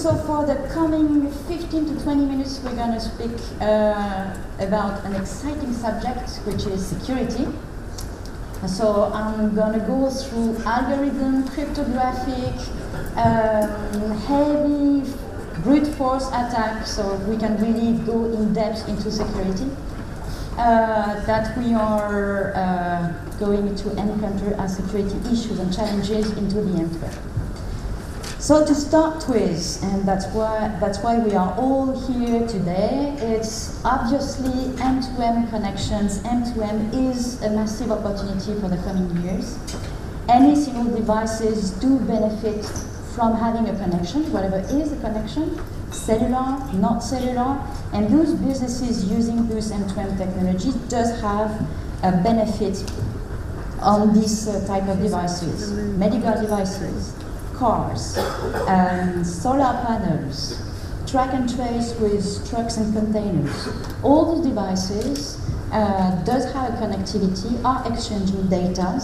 So for the coming 15 to 20 minutes, we're going to speak about an exciting subject, which is security. So I'm going to go through algorithm, cryptographic, heavy brute force attacks, so we can really go in depth into security that we are going to encounter as security issues and challenges into the M2M. So to start with, and that's why we are all here today, it's obviously M2M connections. M2M is a massive opportunity for the coming years. Any single devices do benefit from having a connection, whatever is the connection, cellular, not cellular, and those businesses using those M2M technology does have a benefit on these type of devices, medical devices, cars, solar panels, track and trace with trucks and containers. All those devices does have connectivity, are exchanging data,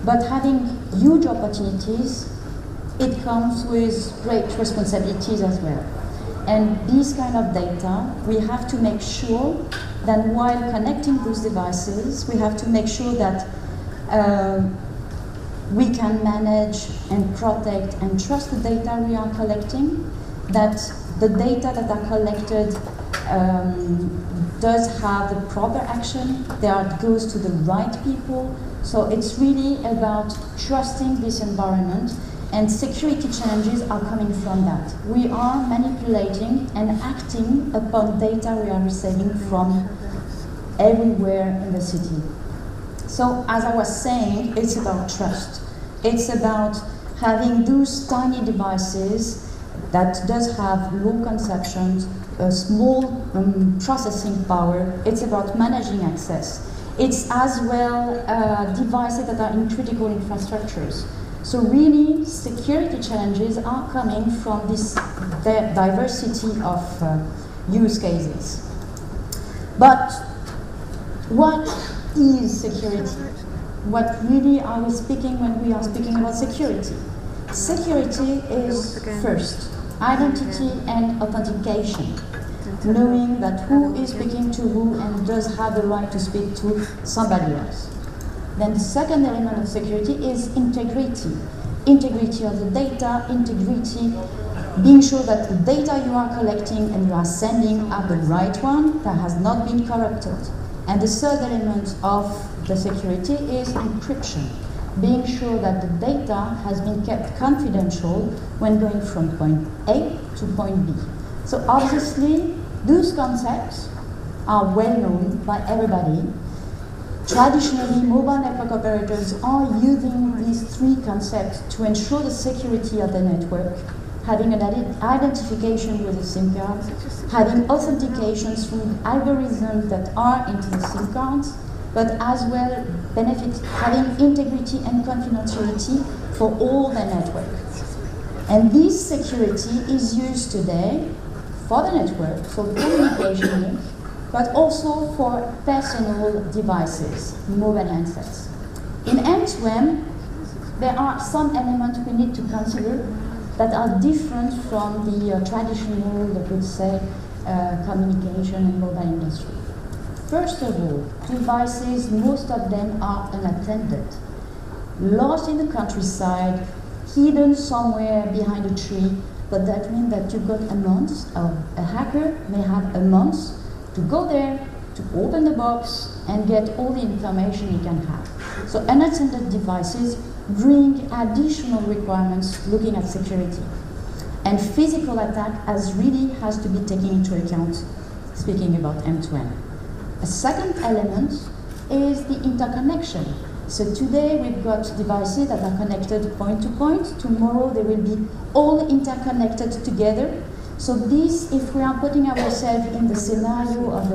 but having huge opportunities, it comes with great responsibilities as well. And these kind of data, we have to make sure that while connecting those devices, we have to make sure that we can manage and protect and trust the data we are collecting, that the data that are collected does have the proper action, that goes to the right people. So it's really about trusting this environment, and security challenges are coming from that. We are manipulating and acting upon data we are receiving from everywhere in the city. So as I was saying, it's about trust. It's about having those tiny devices that does have low consumption, a small processing power. It's about managing access. It's as well devices that are in critical infrastructures. So really, security challenges are coming from this diversity of use cases. But what is security? What really are we speaking when we are speaking about security? Security is first identity and authentication, knowing that who is speaking to who and does have the right to speak to somebody else. Then the second element of security is integrity. Integrity of the data, integrity, being sure that the data you are collecting and you are sending are the right one, that has not been corrupted. And the third element of the security is encryption, being sure that the data has been kept confidential when going from point A to point B. So obviously, those concepts are well known by everybody. Traditionally, mobile network operators are using these three concepts to ensure the security of the network, having an identification with a SIM card, having authentications through algorithms that are into the SIM cards, but as well having integrity and confidentiality for all the network. And this security is used today for the network, for communication link, but also for personal devices, mobile handsets. In M2M, there are some elements we need to consider that are different from the traditional, I would say, communication and mobile industry. First of all, devices, most of them are unattended, lost in the countryside, hidden somewhere behind a tree, but that means that you've got a month, or a hacker may have a month to go there, to open the box, and get all the information he can have. So unattended devices bring additional requirements looking at security. And physical attack has to be taken into account, speaking about M2M. A second element is the interconnection. So today we've got devices that are connected point to point. Tomorrow they will be all interconnected together. So this, if we are putting ourselves in the scenario of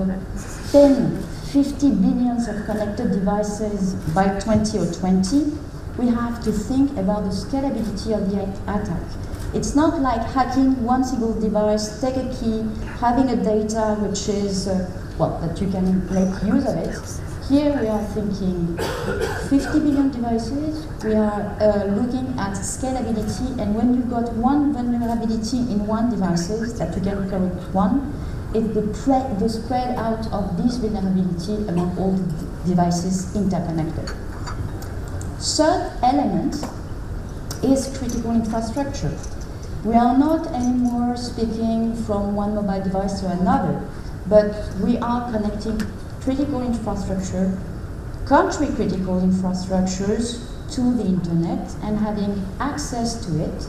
10, 50 billions of connected devices by 2020, we have to think about the scalability of the attack. It's not like hacking one single device, take a key, having a data which is, that you can make use of it. here we are thinking 50 billion devices. We are looking at scalability, and when you've got one vulnerability in one devices that you can correct one, it's the spread out of this vulnerability among all the devices interconnected. Third element is critical infrastructure. We are not anymore speaking from one mobile device to another, but we are connecting critical infrastructure, country critical infrastructures to the internet, and having access to it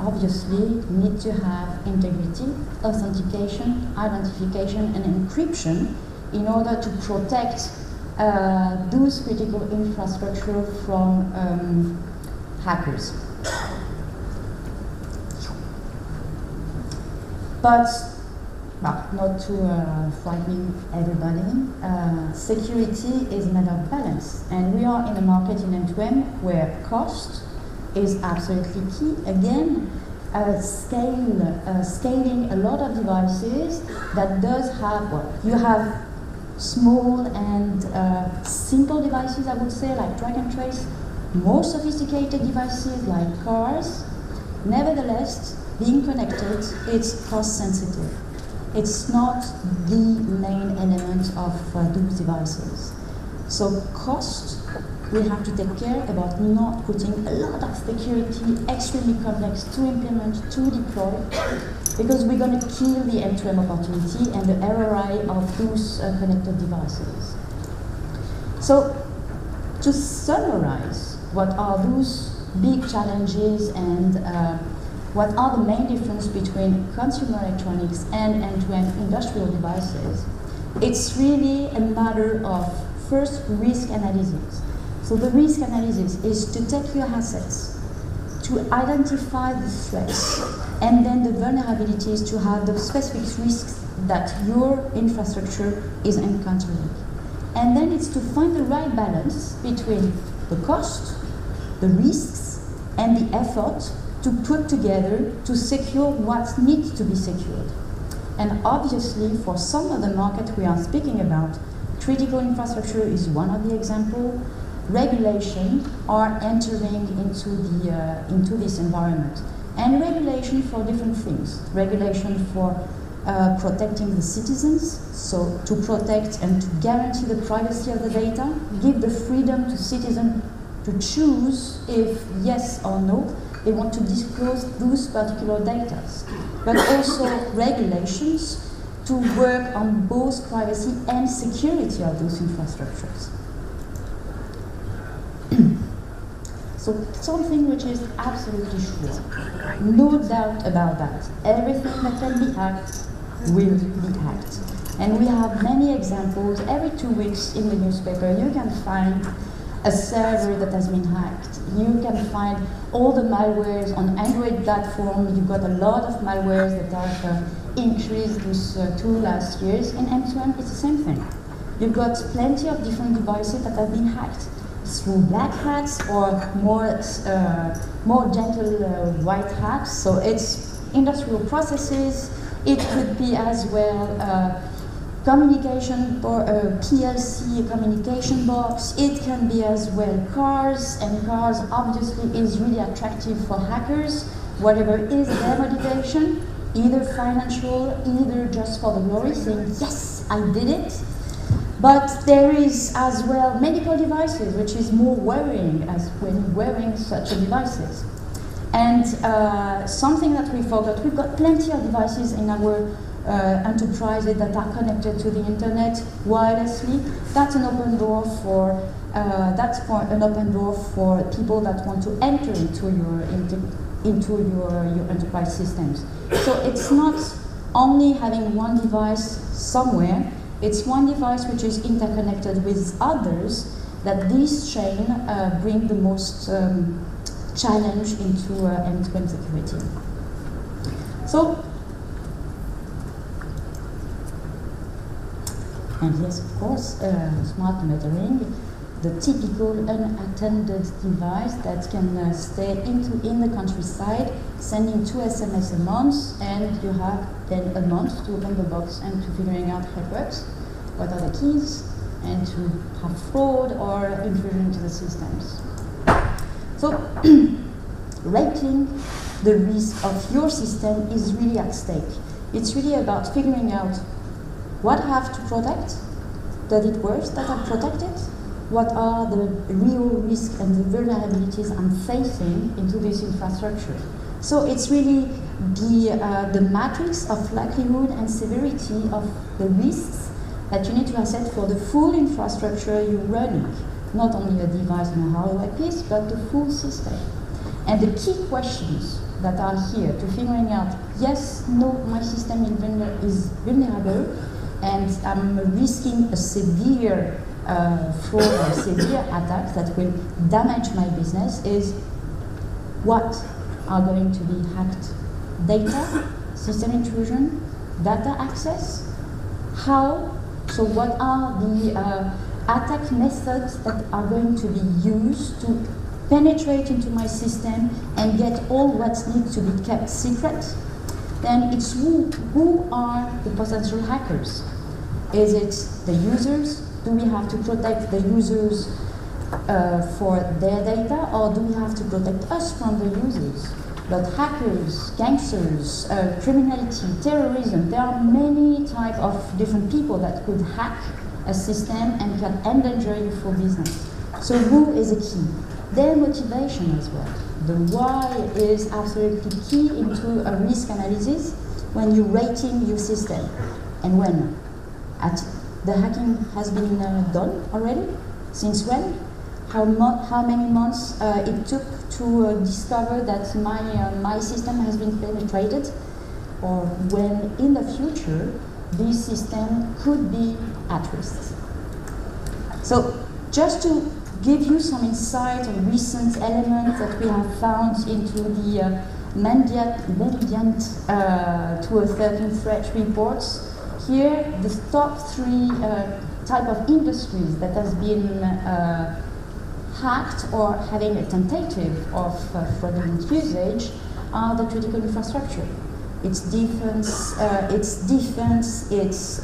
obviously need to have integrity, authentication, identification, and encryption in order to protect those critical infrastructure from hackers. But not to frightening everybody, security is a matter of balance, and we are in a market in M2M where cost is absolutely key. Again, scaling a lot of devices that does have, well, you have small and simple devices, I would say, like track and trace, more sophisticated devices like cars. Nevertheless, being connected, it's cost sensitive. It's not the main element of those devices. So cost, we have to take care about not putting a lot of security, extremely complex to implement, to deploy, because we're going to kill the M2M opportunity and the ROI of those connected devices. So to summarize, what are those big challenges and what are the main differences between consumer electronics and M2M industrial devices? It's really a matter of first risk analysis. So the risk analysis is to take your assets, to identify the threats, and then the vulnerabilities to have the specific risks that your infrastructure is encountering. And then it's to find the right balance between the cost, the risks, and the effort to put together to secure what needs to be secured. And obviously, for some of the market we are speaking about, critical infrastructure is one of the examples. Regulation are entering into this environment. And regulation for different things. Regulation for protecting the citizens, so to protect and to guarantee the privacy of the data, give the freedom to citizens to choose if yes or no they want to disclose those particular data, but also regulations to work on both privacy and security of those infrastructures. So something which is absolutely sure, no doubt about that, everything that can be hacked will be hacked. And we have many examples. Every 2 weeks in the newspaper you can find a server that has been hacked. You can find all the malwares on Android platform. You've got a lot of malwares that have increased these 2 last years. In M2M, it's the same thing. You've got plenty of different devices that have been hacked through black hats or more gentle white hats. So it's industrial processes. It could be as well communication, PLC communication box. It can be as well cars, and cars obviously is really attractive for hackers, whatever is their motivation, either financial, either just for the glory, saying, yes, I did it. But there is as well medical devices, which is more worrying as when wearing such devices. And something that we forgot, we've got plenty of devices in our enterprises that are connected to the internet wirelessly. That's an open door for people that want to enter into your enterprise systems. So it's not only having one device somewhere. It's one device which is interconnected with others that this chain bring the most challenge into end-to-end security. So, and yes, of course, smart metering, the typical unattended device that can stay in the countryside, sending 2 SMS a month, and you have then a month to open the box and to figuring out how it works, what are the keys, and to have fraud or intrusion into the systems. So rating the risk of your system is really at stake. It's really about figuring out what I have to protect, does it work that I protect it, what are the real risks and the vulnerabilities I'm facing into this infrastructure. So it's really the matrix of likelihood and severity of the risks that you need to assess for the full infrastructure you're running, not only a device and a hardware piece, but the full system. And the key questions that are here to figuring out, yes, no, my system is vulnerable, and I'm risking a severe fraud or severe attack that will damage my business, is what are going to be hacked? Data, system intrusion, data access, how? So what are the attack methods that are going to be used to penetrate into my system and get all what needs to be kept secret? Then it's who are the potential hackers? Is it the users? Do we have to protect the users for their data, or do we have to protect us from the users? But hackers, gangsters, criminality, terrorism, there are many types of different people that could hack a system and can endanger you for business. So who is a key? Their motivation as well. The why is absolutely key into a risk analysis when you're rating your system. And when? The hacking has been done already? Since when? How many months it took to discover that my system has been penetrated? Or when in the future this system could be at risk. So just to give you some insight on recent elements that we have found into the Mandiant 2013 threat reports. Here, the top 3 type of industries that has been hacked or having a tentative of fraudulent usage are the critical infrastructure. It's defense, it's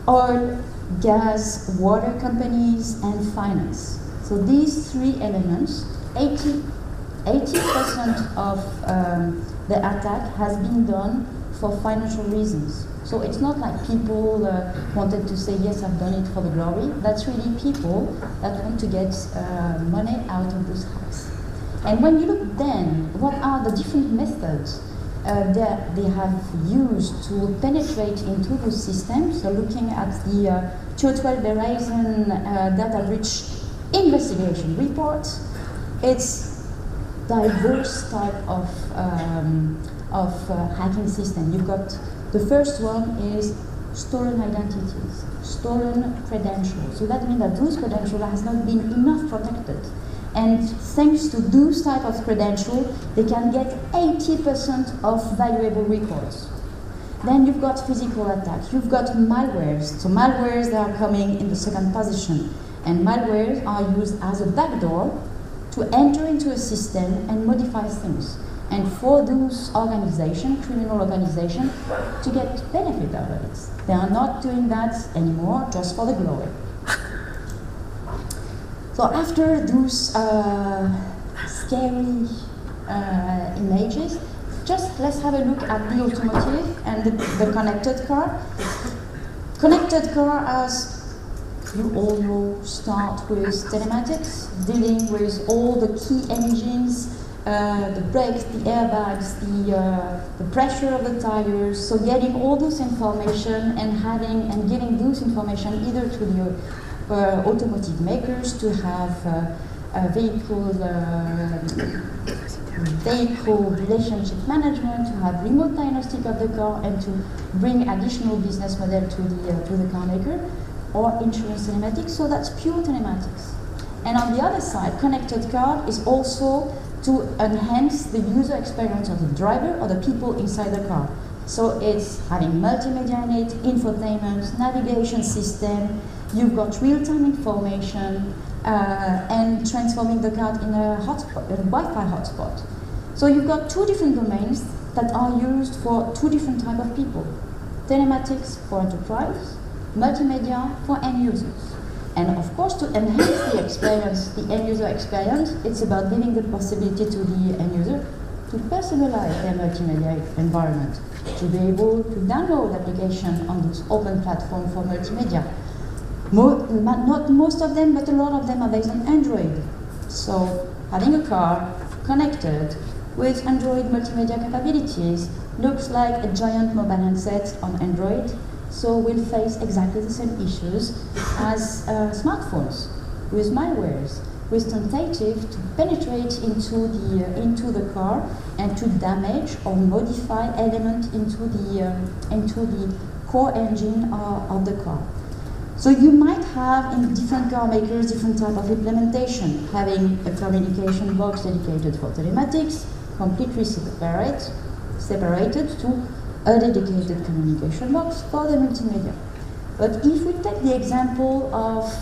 oil, gas, water companies, and finance. So these 3 elements, 80% of the attack has been done for financial reasons. So it's not like people wanted to say, yes, I've done it for the glory. That's really people that want to get money out of those hacks. And when you look then, what are the different methods that they have used to penetrate into those systems? So looking at the 2012 Verizon data breach investigation report, it's diverse type of hacking system. You've got the first one is stolen identities, stolen credentials. So that means that those credentials has not been enough protected. And thanks to those type of credentials, they can get 80% of valuable records. Then you've got physical attacks. You've got malwares. So malwares, they are coming in the second position. And malwares are used as a backdoor to enter into a system and modify things. And for those organizations, criminal organizations, to get benefit out of it. They are not doing that anymore just for the glory. So after those scary images, just let's have a look at the automotive and the connected car. Connected car, as you all know, start with telematics, dealing with all the key engines, the brakes, the airbags, the pressure of the tires. So getting all those information and having and giving those information either to the automotive makers to have vehicle relationship management, to have remote diagnostic of the car, and to bring additional business model to the car maker, or insurance telematics. So that's pure telematics. And on the other side, connected car is also to enhance the user experience of the driver or the people inside the car. So it's having multimedia in it, infotainment, navigation system. You've got real-time information and transforming the car in a hotspot, a Wi-Fi hotspot. So you've got 2 different domains that are used for 2 different types of people. Telematics for enterprise, multimedia for end users. And of course, to enhance the experience, the end user experience, it's about giving the possibility to the end user to personalize their multimedia environment, to be able to download application on this open platform for multimedia. Not most of them, but a lot of them are based on Android. So having a car connected with Android multimedia capabilities looks like a giant mobile handset on Android, so we'll face exactly the same issues as smartphones, with malwares, with tentative to penetrate into the car and to damage or modify element into the core engine of the car. So you might have in different car makers different type of implementation, having a communication box dedicated for telematics, completely separated to a dedicated communication box for the multimedia. But if we take the example of,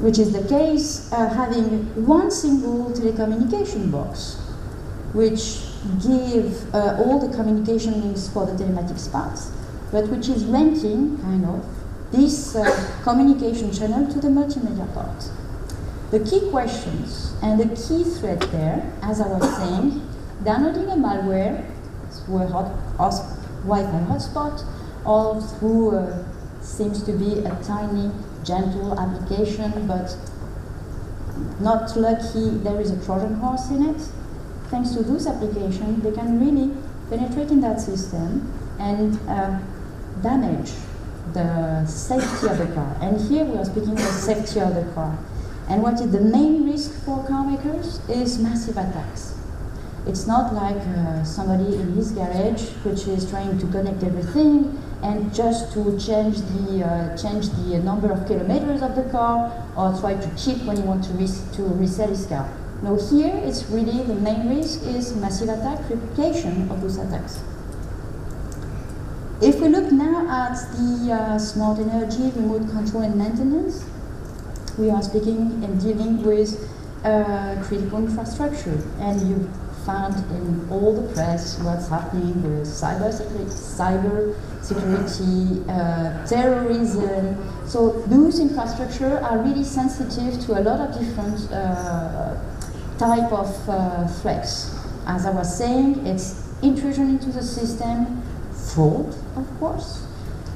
which is the case, having one single telecommunication box, which give all the communication links for the telematics parts, but which is renting, kind of, this communication channel to the multimedia part. The key questions and the key threat there, as I was saying, downloading a malware through a Wi-Fi hotspot or through seems to be a tiny, gentle application, but not lucky there is a Trojan horse in it. Thanks to those applications, they can really penetrate in that system and damage the safety of the car. And here we are speaking of safety of the car. And what is the main risk for car makers is massive attacks. It's not like somebody in his garage which is trying to connect everything and just to change the number of kilometers of the car or try to cheat when he wants to resell his car. No, here it's really the main risk is massive attack, replication of those attacks. If we look now at the smart energy, remote control and maintenance, we are speaking and dealing with critical infrastructure, and you found in all the press what's happening with cyber security, terrorism. So those infrastructure are really sensitive to a lot of different type of threats. As I was saying, it's intrusion into the system, fraud, of course,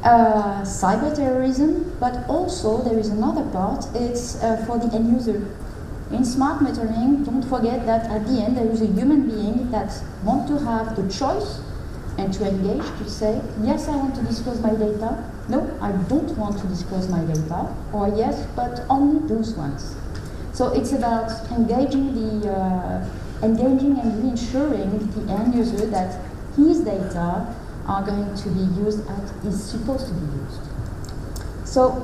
cyber terrorism, but also there is another part, it's for the end user. In smart metering, don't forget that at the end there is a human being that wants to have the choice and to engage, to say, yes, I want to disclose my data, no, I don't want to disclose my data, or yes, but only those ones. So it's about engaging and reassuring the end user that his data are going to be used as is supposed to be used. So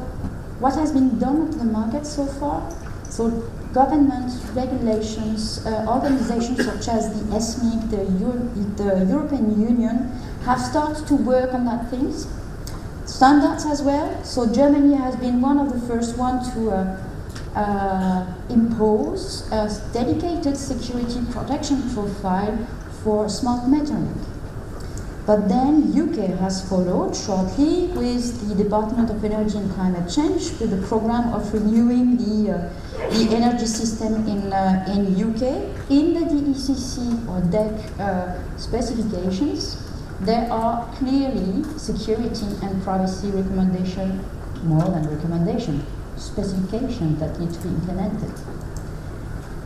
what has been done on the market so far? So government regulations, organizations such as the ESMIC, the European Union, have started to work on that things. Standards as well. So Germany has been one of the first ones to impose a dedicated security protection profile for smart metering. But then UK has followed shortly with the Department of Energy and Climate Change with the program of renewing the energy system in UK. In the DECC or DEC specifications, there are clearly security and privacy recommendation, more than recommendation, specifications that need to be implemented.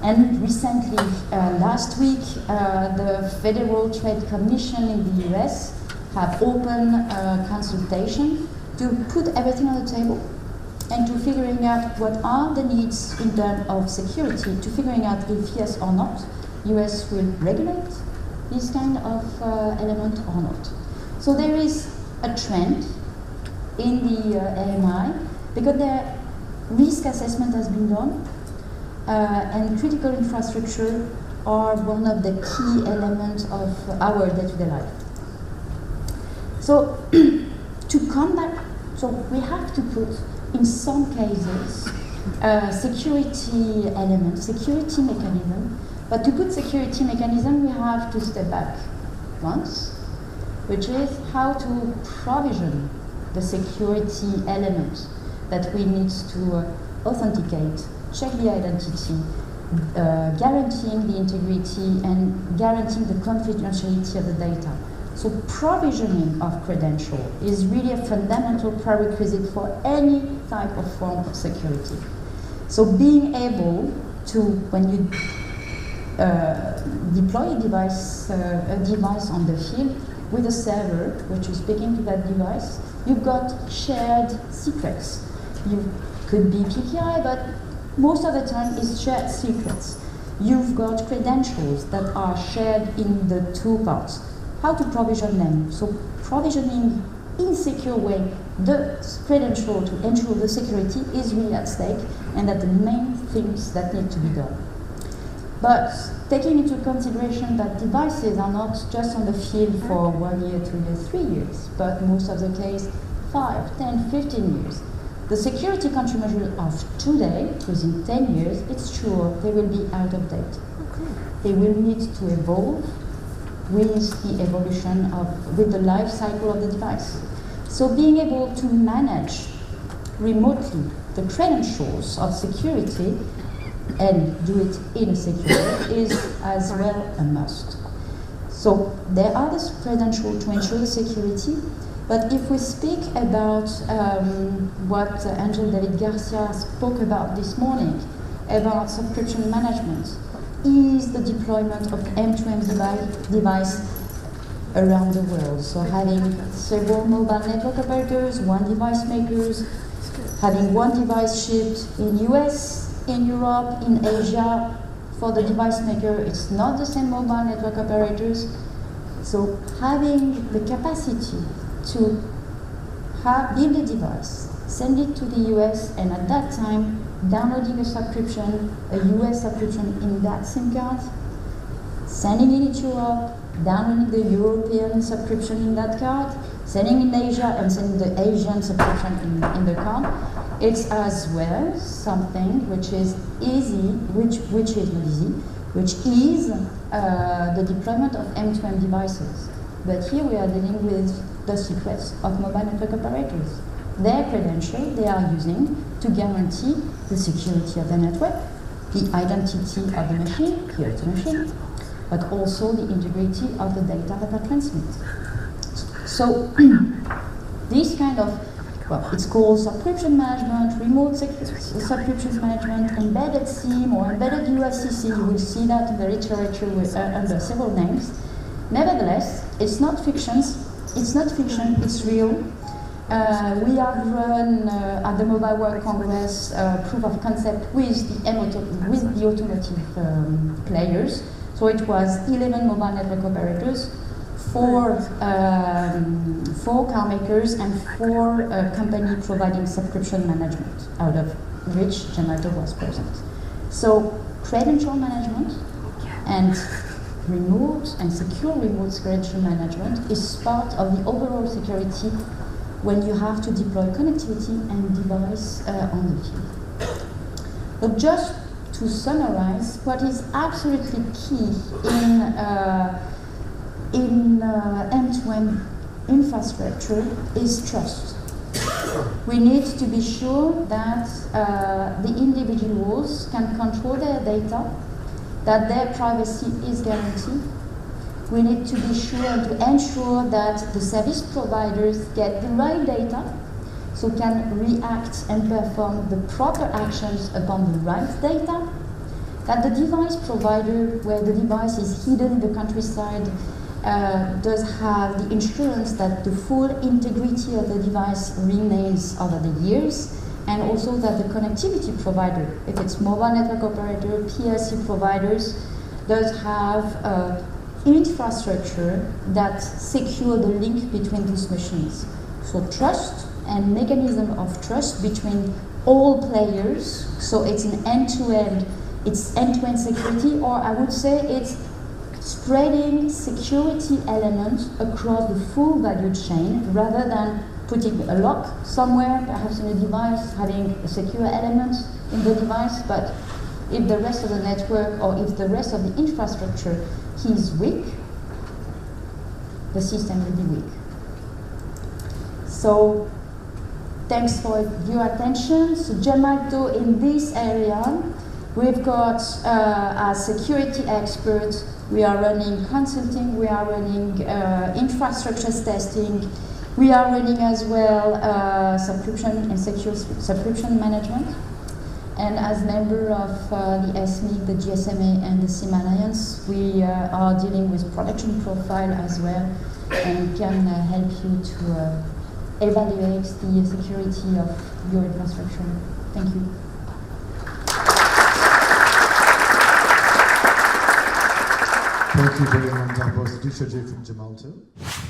And recently, last week, the Federal Trade Commission in the US have opened a consultation to put everything on the table and to figuring out what are the needs in terms of security, to figuring out if yes or not, US will regulate this kind of element or not. So there is a trend in the AMI because the risk assessment has been done. And critical infrastructure are one of the key elements of our day-to-day life. So to combat, so we have to put, in some cases, security element, security mechanism, but to put security mechanism, we have to step back once, which is how to provision the security element that we need to authenticate, check the identity, guaranteeing the integrity and guaranteeing the confidentiality of the data. So provisioning of credential is really a fundamental prerequisite for any type of form of security. So being able to, when you deploy a device on the field with a server which is speaking to that device, you've got shared secrets. You could be PKI, but most of the time it's shared secrets. You've got credentials that are shared in the two parts. How to provision them? So provisioning in a secure way the credential to ensure the security is really at stake, and that the main things that need to be done. But taking into consideration that devices are not just on the field for 1 year, 2 years, 3 years, but most of the case 5, 10, 15 years. The security countermeasures of today, within 10 years, it's sure they will be out of date. Okay. They will need to evolve with the evolution with the life cycle of the device. So being able to manage remotely the credentials of security and do it in a secure way is as well a must. So there are the credentials to ensure the security, but if we speak about what Angel David Garcia spoke about this morning, about subscription management, is the deployment of M2M device around the world. So having several mobile network operators, one device makers, having one device shipped in US, in Europe, in Asia. For the device maker, it's not the same mobile network operators. So having the capacity to build a device, send it to the US, and at that time, downloading a subscription, a US subscription in that SIM card, sending it in Europe, downloading the European subscription in that card, sending in Asia, and sending the Asian subscription in the card. It's as well something which is easy, which is not easy, which is the deployment of M2M devices. But here we are dealing with the secrets of mobile network operators. Their credential they are using to guarantee the security of the network, the identity of the machine, here it's a machine, but also the integrity of the data that are transmitted. So this kind of, well, it's called subscription management, remote subscription management, embedded SIM or embedded USCC. You will see that in the literature under several names. Nevertheless, it's not fiction, it's real. We have run at the Mobile World Congress proof of concept with the automotive players. So it was 11 mobile network operators, 4 car makers, and 4 companies providing subscription management, out of which Gemalto was present. So credential management and remote and secure remote credential management is part of the overall security when you have to deploy connectivity and device on the field. But just to summarize, what is absolutely key in M2M infrastructure is trust. We need to be sure that the individuals can control their data, that their privacy is guaranteed. We need to be sure and to ensure that the service providers get the right data, so can react and perform the proper actions upon the right data, that the device provider, where the device is hidden in the countryside, does have the insurance that the full integrity of the device remains over the years, and also that the connectivity provider, if it's mobile network operator, PLC providers, does have infrastructure that secure the link between these machines. So trust and mechanism of trust between all players. So it's an end-to-end, it's end-to-end security, or I would say it's spreading security elements across the full value chain rather than putting a lock somewhere, perhaps in a device, having a secure element in the device, but if the rest of the network or if the rest of the infrastructure is weak, the system will be weak. So Thanks for your attention. So Gemalto, in this area, we've got as security experts, we are running consulting, we are running infrastructure testing, we are running as well subscription and secure subscription management. And as member of the SMIC, the GSMA and the SIM Alliance, we are dealing with production profile as well and can help you to evaluate the security of your infrastructure. Thank you. Thank you very much. That was Laetitia from Gemalto.